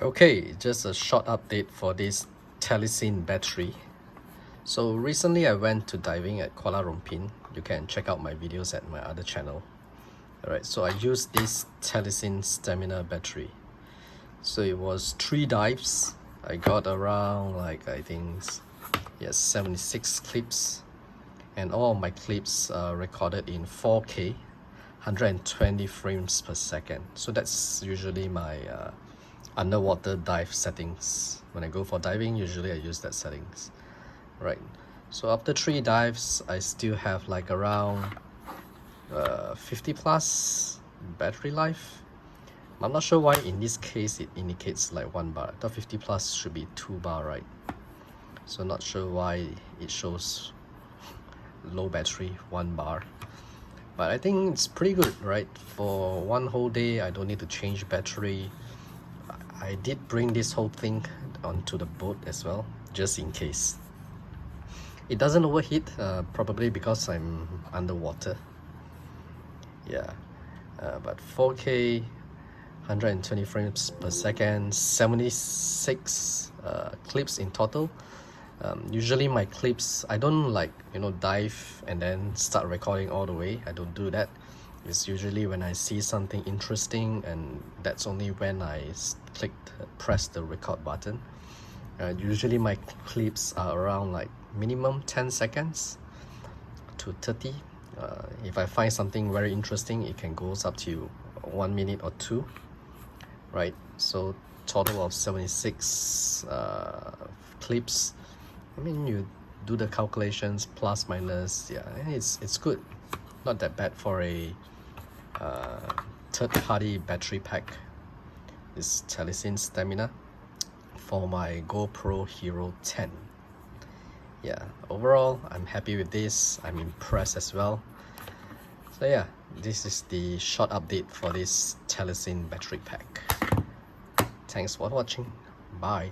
Okay, just a short update for this Telesin battery. So recently I went to diving at Kuala Lumpur. You can check out my videos at my other channel. Alright, so I used this Telesin stamina battery. So it was 3 dives. I got around I think 76 clips, and all of my clips are recorded in 4K 120 frames per second. So that's usually my underwater dive settings. When I go for diving, usually I use that settings. Right, so after 3 dives I still have around 50 plus battery life. I'm not sure why in this case it indicates 1 bar. I thought 50 plus should be 2 bar, right? So not sure why it shows low battery 1 bar, but I think it's pretty good, right? For one whole day I don't need to change battery. I did bring this whole thing onto the boat as well, just in case. It doesn't overheat, probably because I'm underwater. Yeah, but 4K 120 frames per second, 76 clips in total. Usually my clips, I don't dive and then start recording all the way. I don't do that. It's usually when I see something interesting, and that's only when I press the record button. Usually my clips are around minimum 10 seconds to 30. If I find something very interesting, it can go up to 1 minute or 2, right? So total of 76 clips. I mean, you do the calculations, plus minus, yeah, it's good. Not that bad for a third-party battery pack. This Telesin Stamina for my GoPro Hero 10. Yeah, overall I'm happy with this. I'm impressed as well. So yeah, this is the short update for this Telesin battery pack. Thanks for watching. Bye.